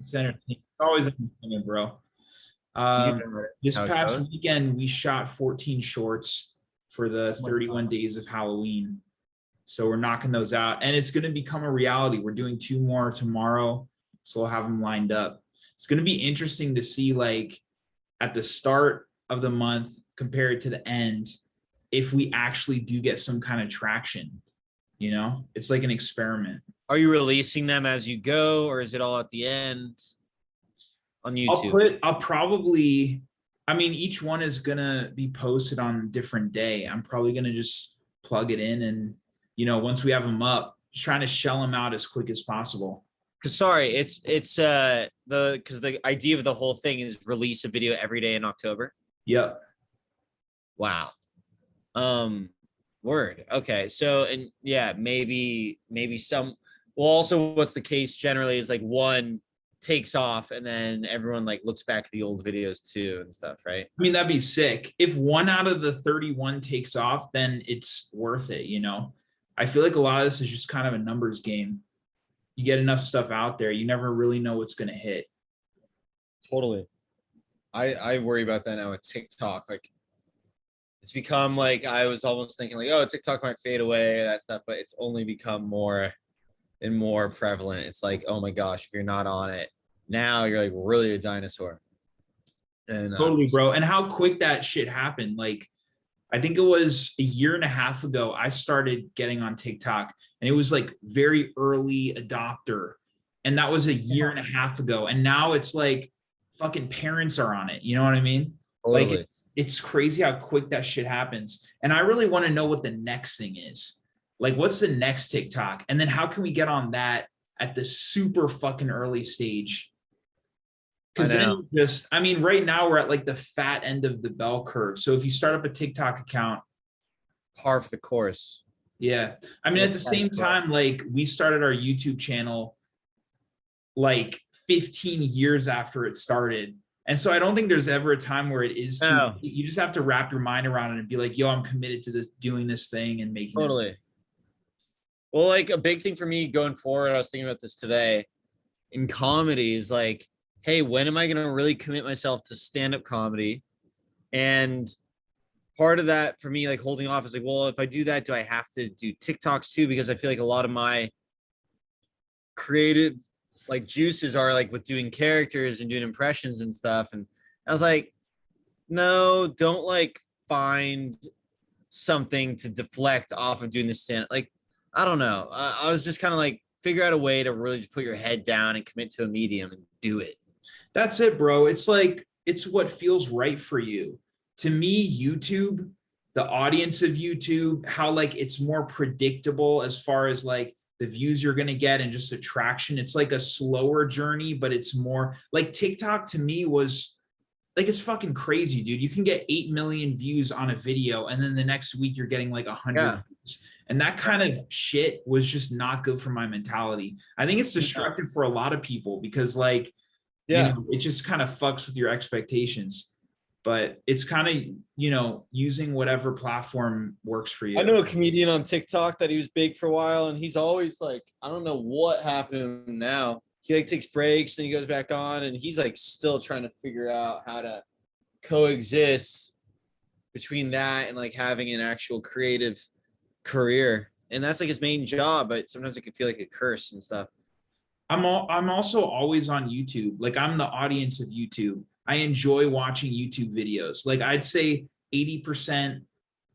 It's entertaining. It's always entertaining, bro. You Um, know this how it past goes. weekend, we shot 14 shorts for the 31 days of Halloween. So we're knocking those out, and it's going to become a reality. We're doing 2 more tomorrow, so we'll have them lined up. It's going to be interesting to see, like, at the start of the month compared to the end, if we actually do get some kind of traction. It's like an experiment. Are you releasing them as you go, or is it all at the end on YouTube? I'll probably, I mean, each one is gonna be posted on a different day. I'm probably gonna just plug it in, and once we have them up, just trying to shell them out as quick as possible. Because sorry, it's because the idea of the whole thing is release a video every day in October. Yep. Wow. Word. Okay. So and yeah, maybe some. Well, also, what's the case generally is like one takes off and then everyone like looks back at the old videos too and stuff, right? I mean, that'd be sick. If one out of the 31 takes off, then it's worth it. I feel like a lot of this is just kind of a numbers game. You get enough stuff out there, you never really know what's going to hit. Totally. I worry about that now with TikTok. Like it's become like I was almost thinking like, oh, TikTok might fade away, that stuff, but it's only become more and more prevalent. It's like, oh my gosh, if you're not on it now, you're like really a dinosaur. And Totally, bro. And how quick that shit happened. Like, I think it was a year and a half ago, I started getting on TikTok, and it was like very early adopter. And that was a year and a half ago. And now it's like fucking parents are on it. You know what I mean? Like totally. it's crazy how quick that shit happens. And I really want to know what the next thing is. Like, what's the next TikTok? And then how can we get on that at the super fucking early stage? Because then I mean, right now we're at like the fat end of the bell curve. So if you start up a TikTok account, par for the course. yeah. I mean, at the same time, like we started our YouTube channel like 15 years after it started. And so I don't think there's ever a time where it is too, you just have to wrap your mind around it and be like, yo, I'm committed to this, doing this thing and making totally. This. Well, like a big thing for me going forward, I was thinking about this today in comedy is like, hey, when am I going to really commit myself to stand-up comedy? And part of that for me, like holding off is like, well, if I do that, do I have to do TikToks too? Because I feel like a lot of my creative like juices are like with doing characters and doing impressions and stuff. And I was like, no, don't like find something to deflect off of doing the stand. Like, I don't know. I was just kind of like figure out a way to really just put your head down and commit to a medium and do it. That's it, bro. It's like, it's what feels right for you. To me, YouTube, the audience of YouTube, how like it's more predictable as far as like the views you're going to get and just attraction. It's like a slower journey, but it's more like TikTok to me was like, it's fucking crazy, dude. You can get 8 million views on a video, and then the next week you're getting like 100 views. And that kind of shit was just not good for my mentality. I think it's destructive for a lot of people because like, it just kind of fucks with your expectations. But it's kind of, using whatever platform works for you. I know a comedian on TikTok that he was big for a while, and he's always like, I don't know what happened to him now. He like takes breaks and he goes back on, and he's like still trying to figure out how to coexist between that and like having an actual creative career. And that's like his main job, but sometimes it can feel like a curse and stuff. I'm also always on YouTube. Like, I'm the audience of YouTube. I enjoy watching YouTube videos. Like, I'd say 80%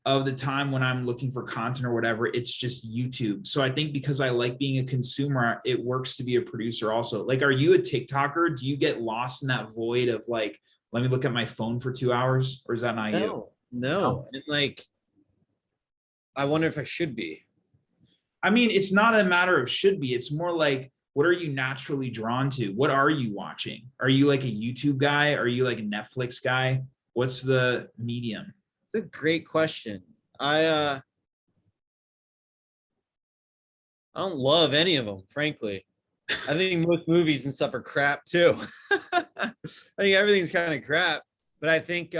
of the time when I'm looking for content or whatever, it's just YouTube. So I think because I like being a consumer, it works to be a producer also. Like, are you a TikToker? Do you get lost in that void of like, let me look at my phone for 2 hours? Or is that not you? No. And like, I wonder if I should be. I mean, it's not a matter of should be. It's more like, what are you naturally drawn to? What are you watching? Are you like a YouTube guy? Are you like a Netflix guy? What's the medium? It's a great question. I don't love any of them, frankly. I think most movies and stuff are crap too. I think everything's kind of crap, but I think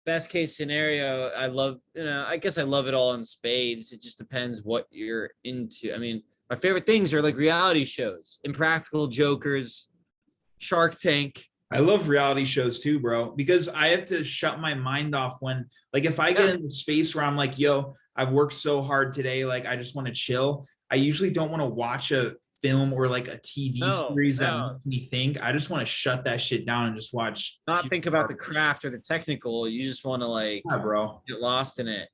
best case scenario, I guess I love it all in spades. It just depends what you're into. I mean, My favorite things are like reality shows, Impractical Jokers, Shark Tank. I love reality shows too, bro, because I have to shut my mind off when, like, if I get in the space where I'm like, yo, I've worked so hard today, like, I just want to chill. I usually don't want to watch a film or like a TV series that makes me think. I just want to shut that shit down and just watch. Not think about the craft or the technical. You just want to like bro, get lost in it.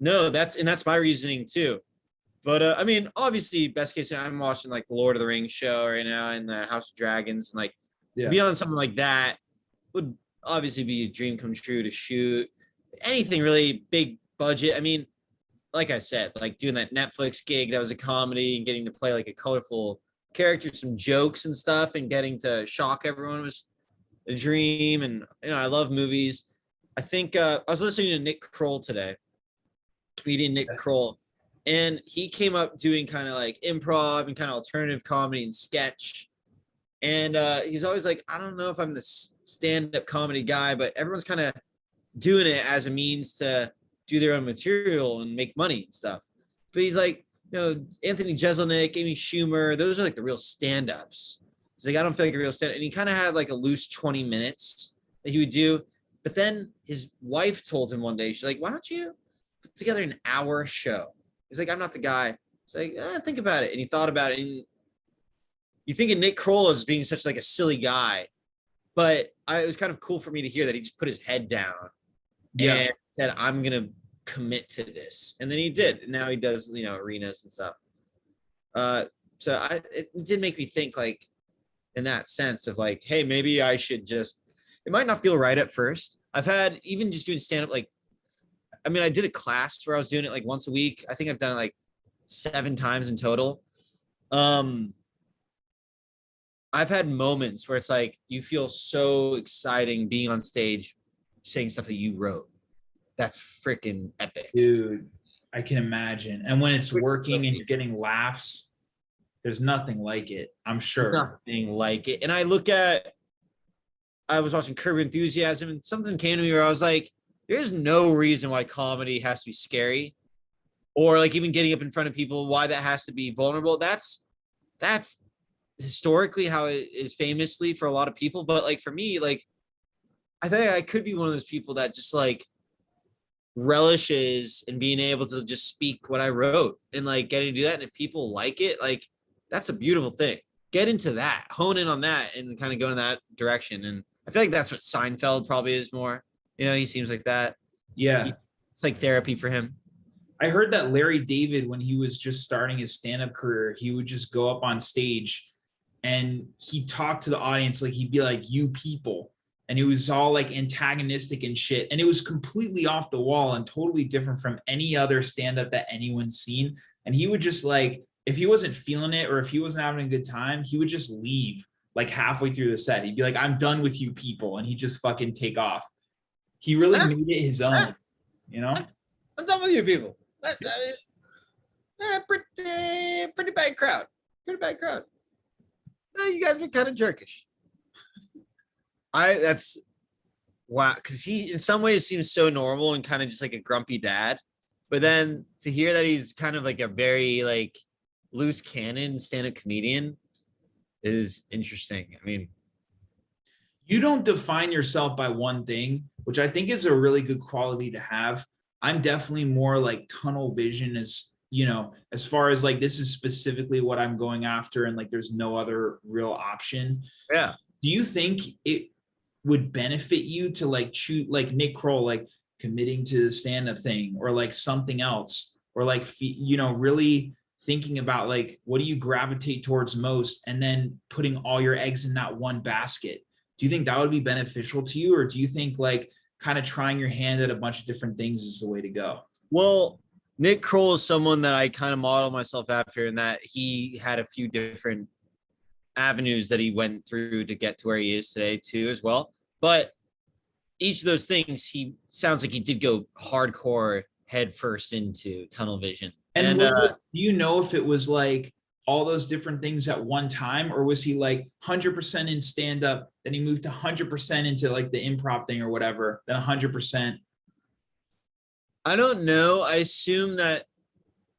No, that's my reasoning too. But I mean, obviously, best case scenario, I'm watching like the Lord of the Rings show right now and the House of Dragons, and like to be on something like that would obviously be a dream come true to shoot. Anything really big budget. I mean, like I said, like doing that Netflix gig that was a comedy and getting to play like a colorful character, some jokes and stuff, and getting to shock everyone was a dream. And I love movies. I think I was listening to Nick Kroll today, comedian Nick Kroll, and he came up doing kind of like improv and kind of alternative comedy and sketch. And he's always like, I don't know if I'm the stand-up comedy guy, but everyone's kind of doing it as a means to do their own material and make money and stuff. But he's like, Anthony Jeselnik, Amy Schumer, those are like the real stand-ups. He's like, I don't feel like a real stand-up. And he kind of had like a loose 20 minutes that he would do. But then his wife told him one day, she's like, why don't you put together an hour show? He's like, I'm not the guy. He's like, think about it. And he thought about it. And you think of Nick Kroll as being such like a silly guy, but it was kind of cool for me to hear that he just put his head down and said, I'm going to commit to this. And then he did. And now he does, arenas and stuff. So it did make me think like in that sense of like, hey, maybe I should it might not feel right at first. I've had even just doing stand-up, like, I mean, I did a class where I was doing it like once a week. I think I've done it like 7 times in total. I've had moments where it's like you feel so exciting being on stage saying stuff that you wrote. That's freaking epic. Dude, I can imagine. And when it's working and you're getting laughs, there's nothing like it, I'm sure. Nothing like it. And I was watching Curb Your Enthusiasm and something came to me where I was like, there's no reason why comedy has to be scary or like even getting up in front of people, why that has to be vulnerable. That's historically how it is famously for a lot of people. But like for me, like I think I could be one of those people that just like relishes in being able to just speak what I wrote and like getting to do that. And if people like it, like that's a beautiful thing. Get into that, hone in on that and kind of go in that direction. And I feel like that's what Seinfeld probably is more. He seems like that. Yeah. It's like therapy for him. I heard that Larry David, when he was just starting his stand-up career, he would just go up on stage and he talked to the audience like he'd be like, you people. And it was all like antagonistic and shit. And it was completely off the wall and totally different from any other stand-up that anyone's seen. And he would just like, if he wasn't feeling it or if he wasn't having a good time, he would just leave like halfway through the set. He'd be like, I'm done with you people. And he'd just fucking take off. He really made it his own, I'm done with you people. Pretty bad crowd. No, you guys were kind of jerkish. That's wow, because he in some ways seems so normal and kind of just like a grumpy dad. But then to hear that he's kind of like a very like loose cannon stand-up comedian is interesting. I mean, you don't define yourself by one thing, which I think is a really good quality to have. I'm definitely more like tunnel vision as far as like, this is specifically what I'm going after. And like, there's no other real option. Yeah. Do you think it would benefit you to like choose like Nick Kroll, like committing to the stand-up thing or like something else, or like, really thinking about like, what do you gravitate towards most? And then putting all your eggs in that one basket. Do you think that would be beneficial to you? Or do you think like kind of trying your hand at a bunch of different things is the way to go? Well, Nick Kroll is someone that I kind of model myself after in that he had a few different avenues that he went through to get to where he is today too as well. But each of those things, he sounds like he did go hardcore head first into tunnel vision. And do you know if it was like all those different things at one time, or was he like 100% in stand up, then he moved to 100% into like the improv thing or whatever, then 100%? I don't know. I assume that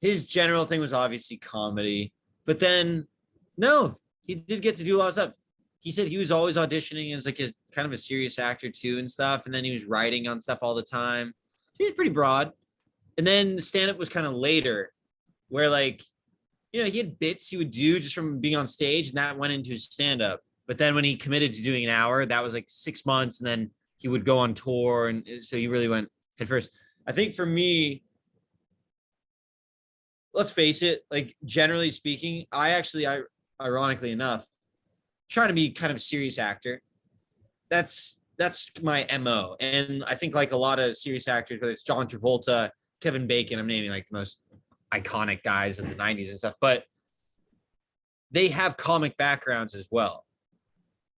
his general thing was obviously comedy, But then, no, he did get to do a lot of stuff. He said he was always auditioning as like a kind of a serious actor too and stuff. And then he was writing on stuff all the time. He was pretty broad. And then the stand up was kind of later, where like, he had bits he would do just from being on stage, and that went into his stand up. But then when he committed to doing an hour, that was like 6 months, and then he would go on tour. And so he really went head first. I think for me, let's face it, like generally speaking, I ironically enough, trying to be kind of a serious actor. That's my MO. And I think like a lot of serious actors, whether it's John Travolta, Kevin Bacon, I'm naming like the most iconic guys of the 90s and stuff, but they have comic backgrounds as well.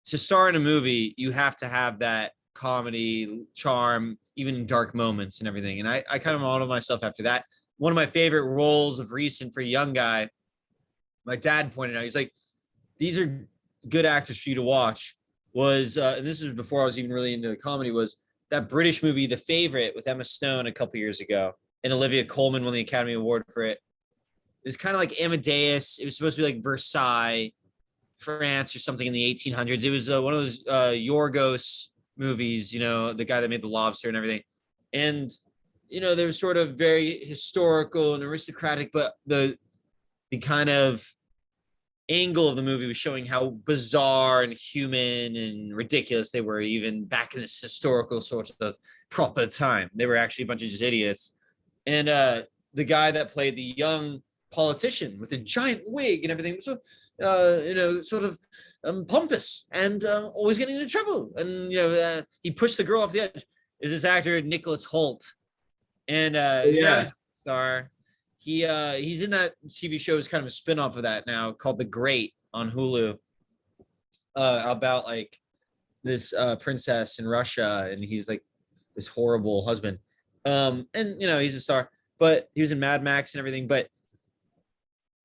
To star in a movie, you have to have that comedy charm, even in dark moments and everything. And I kind of model myself after that. One of my favorite roles of recent for a young guy, my dad pointed out, he's like, these are good actors for you to watch, was, and this is before I was even really into the comedy, was that British movie, The Favorite, with Emma Stone a couple years ago. And Olivia Colman won the Academy Award for it. It was kind of like Amadeus. It was supposed to be like Versailles, France, or something in the 1800s. It was one of those Yorgos movies, the guy that made The Lobster and everything. And, they were sort of very historical and aristocratic, but the kind of angle of the movie was showing how bizarre and human and ridiculous they were, even back in this historical sort of proper time. They were actually a bunch of just idiots. And the guy that played the young politician with a giant wig and everything was sort of pompous and always getting into trouble. And he pushed the girl off the edge. Is this actor Nicholas Holt? And star. He's in that TV show. Is kind of a spin-off of that now called The Great on Hulu, about like this princess in Russia, and he's like this horrible husband. And he's a star, but he was in Mad Max and everything. But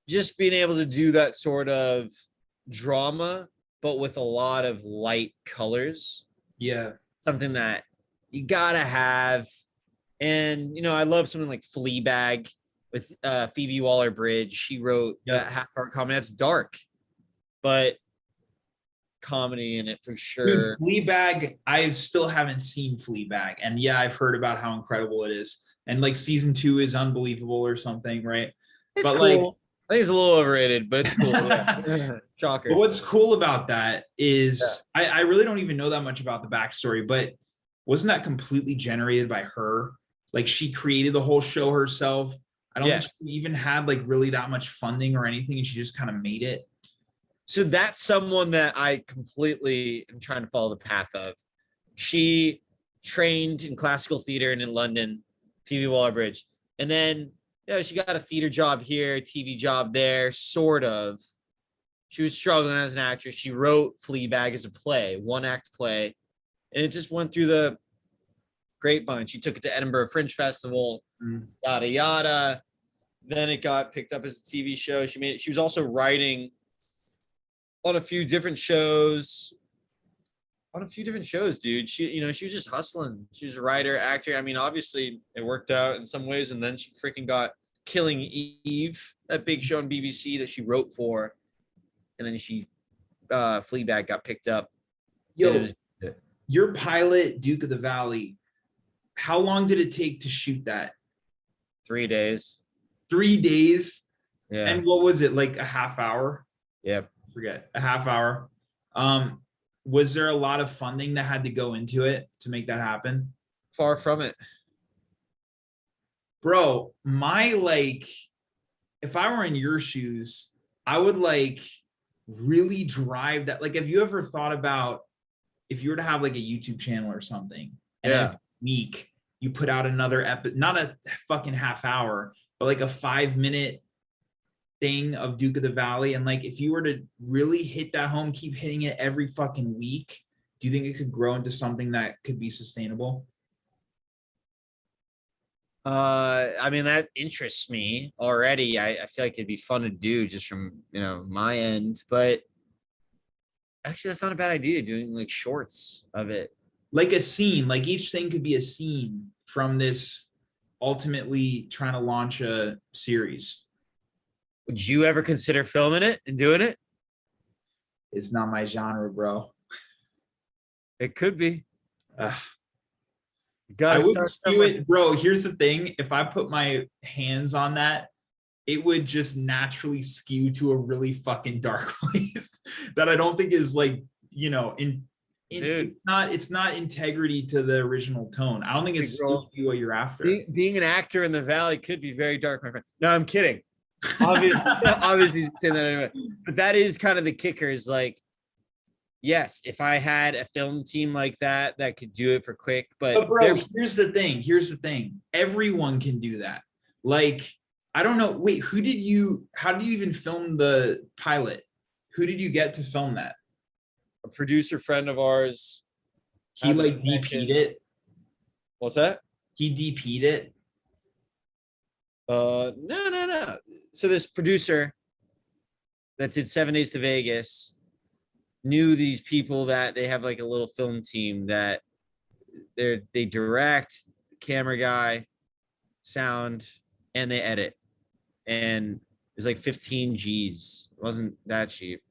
just being able to do that sort of drama, but with a lot of light colors. Yeah. Something that you gotta have. And, I love something like Fleabag with Phoebe Waller-Bridge. She wrote that half-hour comedy. That's dark, but comedy in it for sure. Dude, Fleabag, I still haven't seen Fleabag. And yeah, I've heard about how incredible it is. And like season 2 is unbelievable or something, right? It's but cool. Like, I think it's a little overrated, but it's cool. Yeah. Shocker. But what's cool about that is I really don't even know that much about the backstory, but wasn't that completely generated by her? Like she created the whole show herself. I don't think she even had like really that much funding or anything, and she just kind of made it. So that's someone that I completely am trying to follow the path of. She trained in classical theater and in London, Phoebe Waller-Bridge. And then she got a theater job here, TV job there, sort of. She was struggling as an actress. She wrote Fleabag as a play, one-act play. And it just went through the grapevine. She took it to Edinburgh Fringe Festival, yada, yada. Then it got picked up as a TV show. She made it. She was also writing on a few different shows. Dude. She was just hustling. She was a writer, actor. I mean, obviously it worked out in some ways. And then she freaking got Killing Eve, that big show on BBC that she wrote for. And then Fleabag got picked up. Your pilot, Duke of the Valley, how long did it take to shoot that? 3 days. 3 days? Yeah. And what was it, like a half hour? Yep. Forget, a half hour. Was there a lot of funding that had to go into it to make that happen? Far from it. Bro, if I were in your shoes, I would really drive that. Like, have you ever thought about if you were to have like a YouTube channel or something, and then week you put out another not a fucking half hour, but like a 5-minute thing of Duke of the Valley, and like if you were to really hit that home, keep hitting it every fucking week, do you think it could grow into something that could be sustainable? I mean, that interests me already. I feel like it'd be fun to do just from my end, but actually that's not a bad idea, doing like shorts of it, like a scene. Like each thing could be a scene from this ultimately trying to launch a series. Would you ever consider filming it and doing it? It's not my genre, bro. It could be. Ugh. You I gotta wouldn't start skew somewhere. it, bro. Here's the thing: if I put my hands on that, it would just naturally skew to a really fucking dark place that I don't think is like, Dude, it's not integrity to the original tone. I don't think it's big still role. what you're after. Being an actor in the Valley could be very dark, my friend. No, I'm kidding. Obviously, obviously saying that anyway. But that is kind of the kicker is like, yes, if I had a film team like that that could do it for quick, But but bro, here's the thing. Here's the thing. Everyone can do that. Like, I don't know. Wait, how did you even film the pilot? Who did you get to film that? a producer friend of ours. He had the like connection. DP'd it. What's that? He DP'd it. No. So this producer that did 7 Days to Vegas knew these people that they have like a little film team that they direct, camera guy, sound, and they edit. And it was like 15 G's. It wasn't that cheap.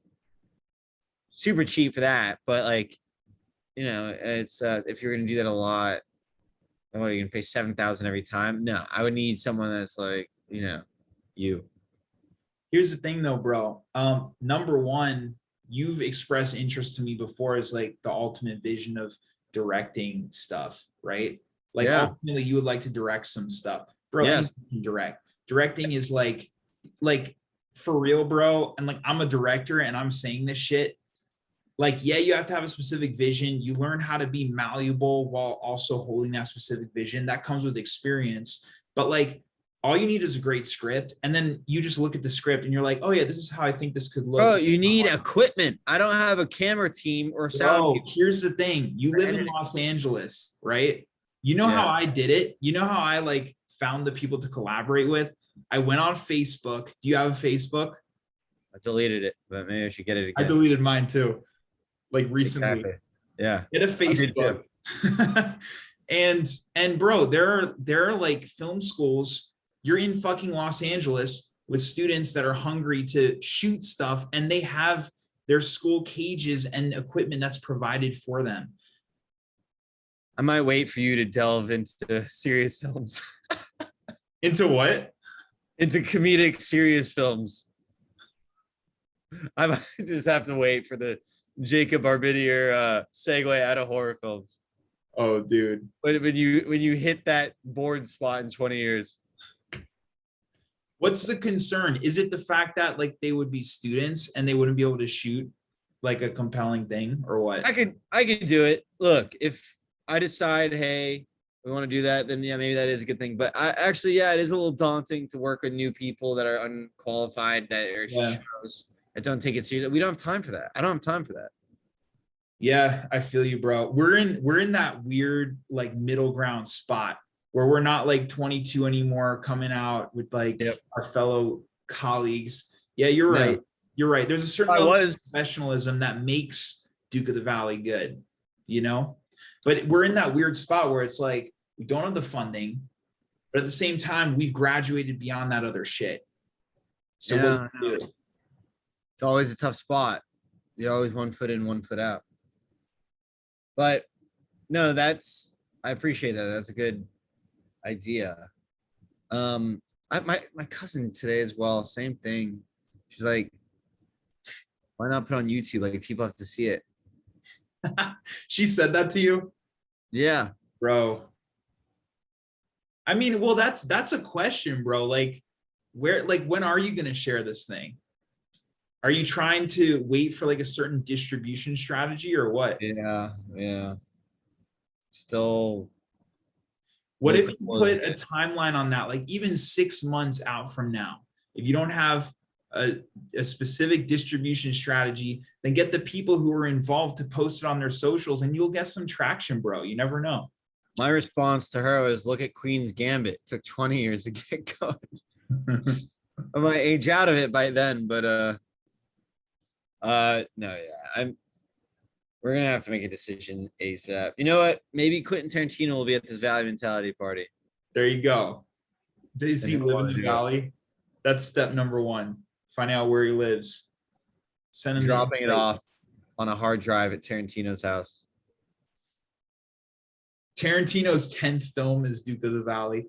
Super cheap for that, but like, it's if you're gonna do that a lot, what are you gonna pay 7,000 every time? No, I would need someone that's like, you. Here's the thing though, bro. Number one, you've expressed interest to me before as like the ultimate vision of directing stuff, right? Like Yeah. ultimately you would like to direct some stuff. Bro, Yes. anything you can direct. Directing is like for real, bro. And like I'm a director and I'm saying this shit. Like, yeah, you have to have a specific vision. You learn how to be malleable while also holding that specific vision. That comes with experience. But like all you need is a great script. And then you just look at the script and you're like, oh yeah, this is how I think this could look. Bro, you need equipment. I don't have a camera team or sound. Bro, here's the thing. You live in Los Angeles, right? You know how I did it? You know how I like found the people to collaborate with? I went on Facebook. Do you have a Facebook? I deleted it, but maybe I should get it again. I deleted mine too. Like recently. Exactly. Yeah. Get a Facebook. and bro, there are like film schools. You're in fucking Los Angeles with students that are hungry to shoot stuff, and they have their school cages and equipment that's provided for them. I might wait for you to delve into serious films. Into what? Into comedic serious films. I might just have to wait for the Jacob Arbidier segue out of horror films. Oh, dude. When you hit that board spot in 20 years. What's the concern? Is it the fact that like they would be students and they wouldn't be able to shoot like a compelling thing, or what? I could do it. Look, if I decide, hey, we want to do that, then yeah, maybe that is a good thing. But it is a little daunting to work with new people that are unqualified, that are shows that don't take it seriously. We don't have time for that. I don't have time for that. Yeah, I feel you, bro. We're in that weird like middle ground spot where we're not like 22 anymore, coming out with like our fellow colleagues. Yeah, you're right. You're right. There's a certain level of professionalism that makes Duke of the Valley good, but we're in that weird spot where it's like we don't have the funding, but at the same time we've graduated beyond that other shit. So what do you do? It's always a tough spot. You're always 1 foot in, 1 foot out. But no, I appreciate that. That's a good idea. My cousin today as well, same thing. She's like, why not put on YouTube? Like, people have to see it. She said that to you? Yeah, bro. I mean, well, that's a question, bro. Like, when are you gonna share this thing? Are you trying to wait for like a certain distribution strategy or what? Yeah. Still. What if you put a timeline on that, like even 6 months out from now? If you don't have a specific distribution strategy, then get the people who are involved to post it on their socials and you'll get some traction, bro. You never know. My response to her was, look at Queen's Gambit. It took 20 years to get going. I might age out of it by then, but we're gonna have to make a decision ASAP. You know what? Maybe Quentin Tarantino will be at this Valley Mentality party. There you go. Does he live in the Valley? That's step number one. finding out where he lives, sending Dropping it off on a hard drive at Tarantino's house. Tarantino's 10th film is Duke of the Valley.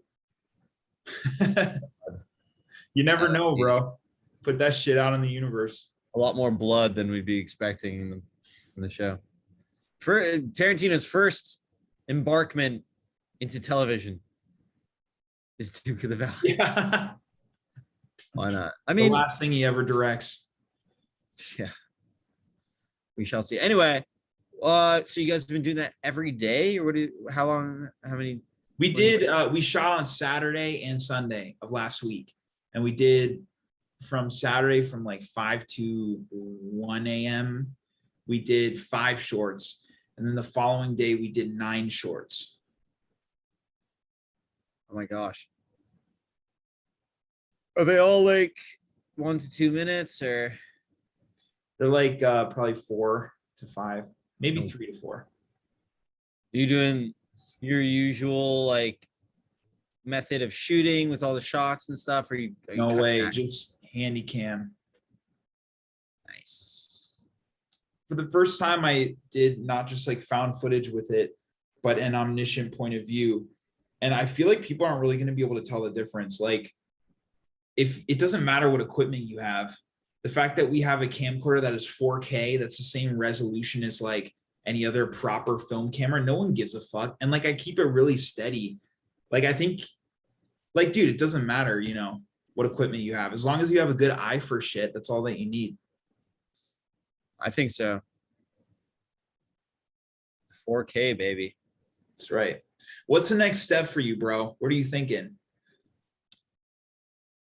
You never know, bro. Put that shit out in the universe. A lot more blood than we'd be expecting in the show. For Tarantino's first embarkment into television is Duke of the Valley. Yeah. Why not? I The mean, last thing he ever directs. yeah, we shall see. Anyway, so you guys have been doing that every day, or how long? How many? We did. We shot on Saturday and Sunday of last week, and we did from Saturday from like 5 to 1 a.m. We did 5 shorts, and then the following day we did 9 shorts. Oh my gosh. Are they all like 1 to 2 minutes, or They're like probably 4 to 5, maybe Oh. 3 to 4. you doing your usual like method of shooting with all the shots and stuff? Or are you No cutting way, back? just handy cam. Nice. For the first time, I did not just like found footage with it, but an omniscient point of view. And I feel like people aren't really going to be able to tell the difference. Like, if it doesn't matter what equipment you have, the fact that we have a camcorder that is 4K, that's the same resolution as like any other proper film camera, no one gives a fuck. And like, I keep it really steady. Like, I think, like, dude, it doesn't matter, you know, what equipment you have. As long as you have a good eye for shit, that's all that you need. I think so. 4K, baby. That's right. What's the next step for you, bro? What are you thinking?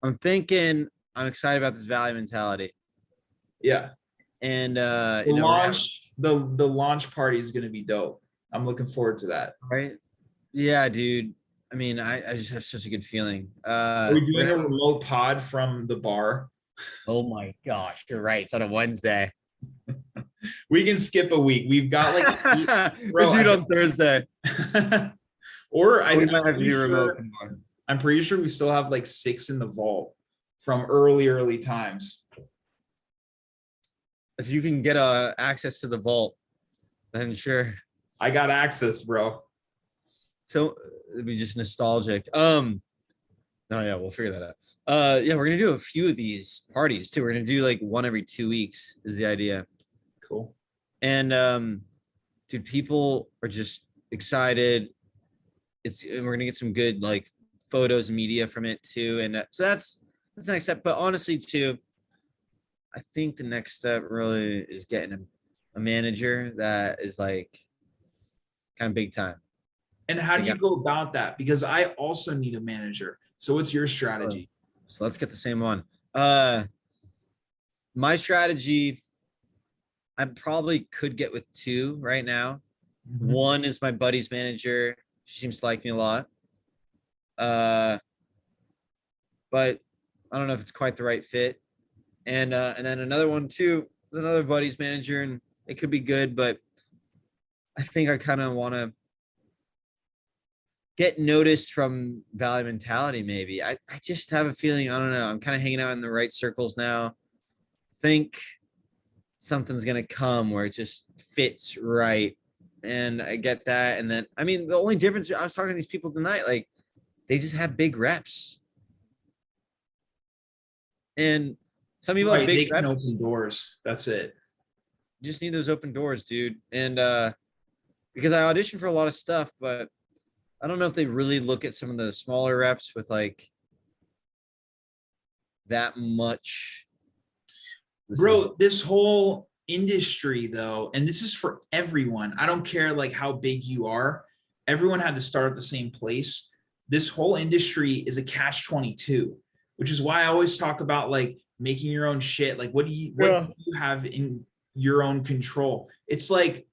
I'm thinking I'm excited about this value mentality. Yeah. And The you know, launch, the launch party is gonna be dope. I'm looking forward to that. right? Yeah, dude. I mean, I just have such a good feeling. Are we doing a remote pod from the bar? Oh my gosh, you're right. It's on a Wednesday. We can skip a week. We've got like We'll do it on Thursday. or We might have to do remote. I'm pretty sure we still have like 6 in the vault from early times. If you can get access to the vault, then sure. I got access, bro. So it'd be just nostalgic. No, yeah, we'll figure that out. Yeah, we're gonna do a few of these parties too. We're gonna do like one every 2 weeks is the idea. Cool. And dude, people are just excited. We're gonna get some good like photos and media from it too. And so that's the next step. But honestly, too, I think the next step really is getting a manager that is like kind of big time. And how do you go about that? Because I also need a manager. So what's your strategy? So let's get the same one. My strategy, I probably could get with 2 right now. Mhm. One is my buddy's manager. She seems to like me a lot. But I don't know if it's quite the right fit. And then another one too, is another buddy's manager, and it could be good, but I think I kind of want to get noticed from Value Mentality. Maybe I just have a feeling, I don't know, I'm kind of hanging out in the right circles now. Think something's gonna come where it just fits right, and I get that. And then I mean, the only difference, I was talking to these people tonight, like they just have big reps, and some people have Right, they big can reps. open doors. That's it. You just need those open doors, dude. And because I auditioned for a lot of stuff, but I don't know if they really look at some of the smaller reps with like that much. Bro, this whole industry though, and this is for everyone, I don't care like how big you are, everyone had to start at the same place. This whole industry is a catch-22, which is why I always talk about like making your own shit. Like what do you have in your own control? It's like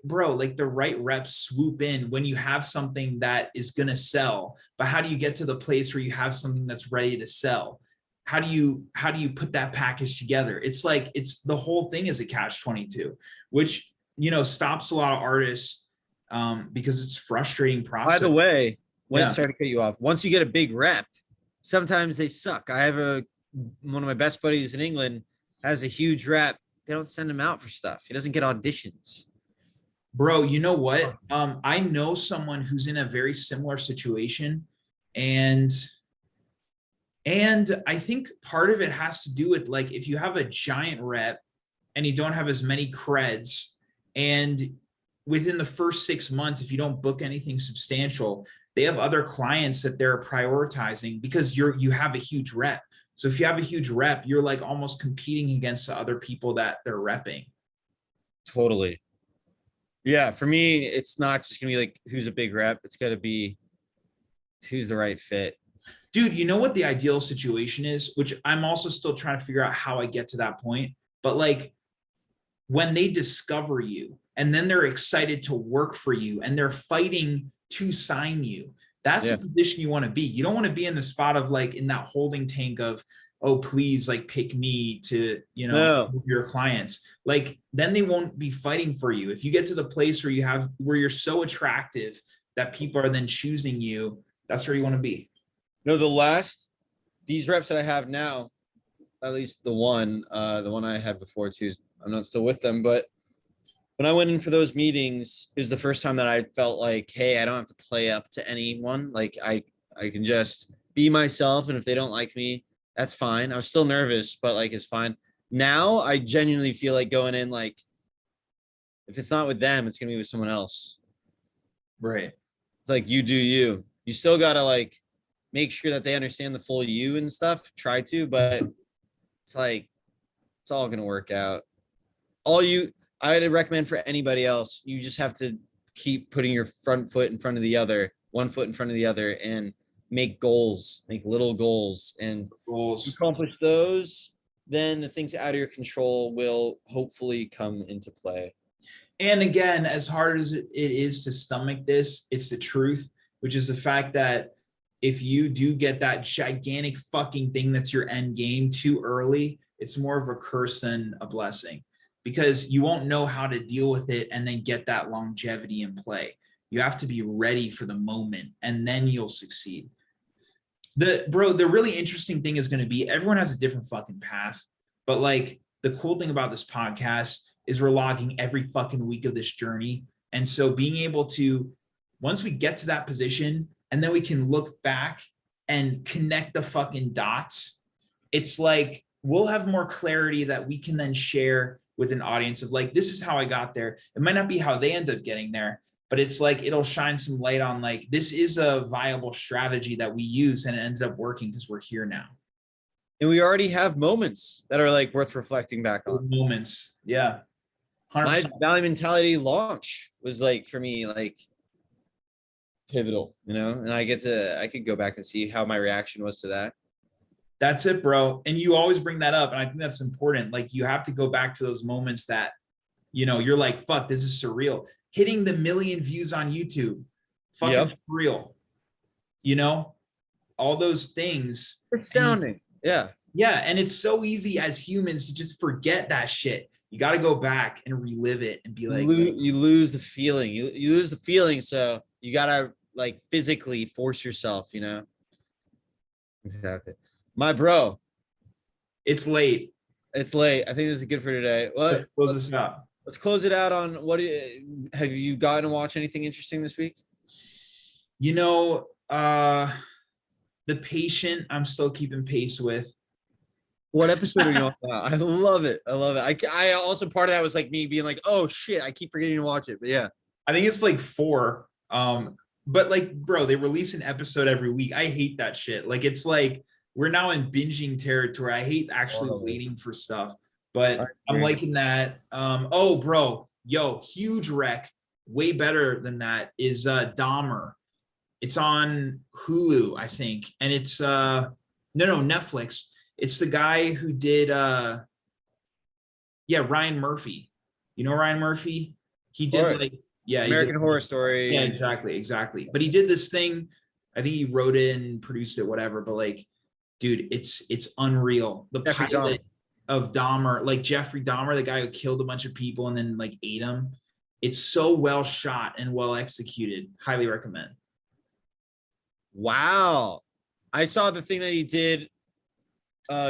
bro, like the right reps swoop in when you have something that is gonna sell. But how do you get to the place where you have something that's ready to sell? How do you put that package together? It's like, it's the whole thing is a catch-22, which, you know, stops a lot of artists because it's frustrating process. By the way, sorry to cut you off. Once you get a big rep, sometimes they suck. I have a one of my best buddies in England has a huge rep. They don't send him out for stuff. He doesn't get auditions. Bro, you know what? I know someone who's in a very similar situation, and I think part of it has to do with like if you have a giant rep and you don't have as many creds, and within the first 6 months, if you don't book anything substantial, they have other clients that they're prioritizing because you have a huge rep. So if you have a huge rep, you're like almost competing against the other people that they're repping. Totally. Yeah, for me, it's not just gonna be like who's a big rep. It's gotta be who's the right fit. Dude, you know what the ideal situation is, which I'm also still trying to figure out how I get to that point. But like when they discover you and then they're excited to work for you and they're fighting to sign you, that's the position you want to be. You don't want to be in the spot of like in that holding tank of, oh, please, like pick me to, your clients. Like then they won't be fighting for you. If you get to the place where you're so attractive that people are then choosing you, that's where you want to be. No, these reps that I have now, at least the one I had before too, I'm not still with them, but when I went in for those meetings, it was the first time that I felt like, hey, I don't have to play up to anyone. Like I can just be myself. And if they don't like me, that's fine. I was still nervous, but like, it's fine. Now I genuinely feel like going in, like, if it's not with them, it's going to be with someone else. Right. It's like, you do you. You still got to like make sure that they understand the full you and stuff. Try to, but it's like, it's all going to work out. I would recommend for anybody else, you just have to keep putting your front foot in front of the other, one foot in front of the other, and make goals, make little goals, and accomplish those. Then the things out of your control will hopefully come into play. And again, as hard as it is to stomach this, it's the truth, which is the fact that if you do get that gigantic fucking thing that's your end game too early, it's more of a curse than a blessing, because you won't know how to deal with it and then get that longevity in play. You have to be ready for the moment and then you'll succeed. The really interesting thing is going to be everyone has a different fucking path, but like the cool thing about this podcast is we're logging every fucking week of this journey. And so being able to, once we get to that position and then we can look back and connect the fucking dots, it's like we'll have more clarity that we can then share with an audience of like, this is how I got there. It might not be how they end up getting there, but it's like, it'll shine some light on like, this is a viable strategy that we use and it ended up working because we're here now. And we already have moments that are like worth reflecting back on. Moments. Yeah. 100%. My Valley Mentality launch was like, for me, like pivotal, and I could go back and see how my reaction was to that. That's it, bro. And you always bring that up. And I think that's important. Like you have to go back to those moments that, you're like, fuck, this is surreal. Hitting the 1 million views on YouTube. Fucking surreal. All those things. Astounding. Yeah. Yeah. And it's so easy as humans to just forget that shit. You got to go back and relive it and be like, you lose the feeling. You lose the feeling. So you got to like physically force yourself, Exactly. My bro. It's late. I think this is good for today. Let's close this out. Let's close it out on have you gotten to watch anything interesting this week? The Patient, I'm still keeping pace with. What episode are you on now? I love it. I also, part of that was like me being like, oh shit, I keep forgetting to watch it. But yeah. I think it's like 4. But like, bro, they release an episode every week. I hate that shit. Like, it's like, we're now in binging territory. I hate actually waiting for stuff, but I'm liking that. Bro, huge wreck. Way better than that is Dahmer. It's on Hulu, I think. And it's Netflix. It's the guy who did Ryan Murphy. You know Ryan Murphy? He did American Horror Story. Yeah, exactly. But he did this thing. I think he wrote it and produced it, whatever. But like, dude, it's unreal. The pilot of Dahmer, like Jeffrey Dahmer, the guy who killed a bunch of people and then like ate them. It's so well shot and well executed. Highly recommend. Wow. I saw the thing that he did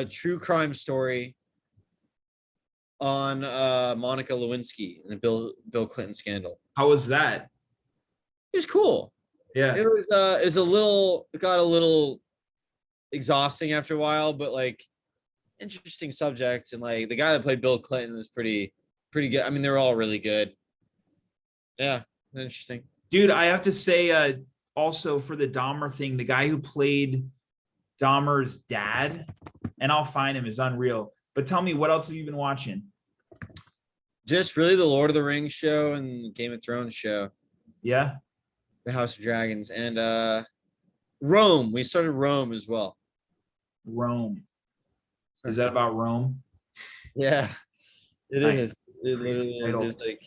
true crime story on Monica Lewinsky and the Bill Clinton scandal. How was that? It was cool. Yeah. It got a little exhausting after a while, but like interesting subject. And like the guy that played Bill Clinton was pretty good. I mean, they were all really good. Yeah, interesting. Dude, I have to say, also for the Dahmer thing, the guy who played Dahmer's dad, and I'll find him, is unreal. But tell me, what else have you been watching? Just really the Lord of the Rings show and Game of Thrones show, Yeah. the House of Dragons, and Rome. We started Rome as well. Rome. Is that about Rome? Yeah, it Nice. is. It literally is. Title. It's like,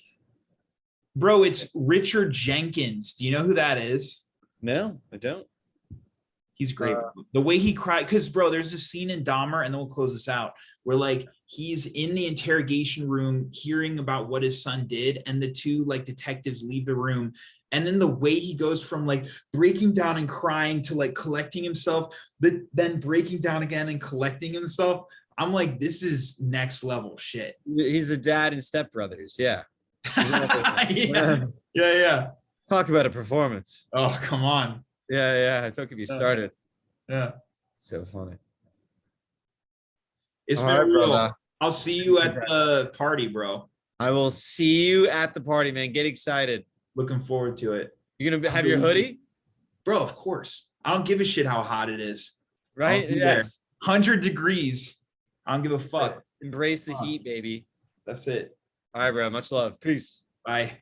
Bro, it's Richard Jenkins. Do you know who that is? no, I don't. He's great. The way he cried, because bro, there's a scene in Dahmer, and then we'll close this out, where like he's in the interrogation room hearing about what his son did, and the two like detectives leave the room. And then the way he goes from like breaking down and crying to like collecting himself, then breaking down again and collecting himself. I'm like, this is next level shit. He's the dad in Step Brothers. Yeah. Yeah. Talk about a performance. Oh, come on. Yeah. Don't get me started. Yeah. So funny. It's All been right, real. brother. I'll see you at the party, bro. I will see you at the party, man. Get excited. Looking forward to it. You're gonna have your hoodie, Bro, of course. I don't give a shit how hot it is. right? I'll be there. Yes. 100 degrees. I don't give a fuck. Embrace the heat, baby. That's it. All right, bro. Much love. Peace. Bye.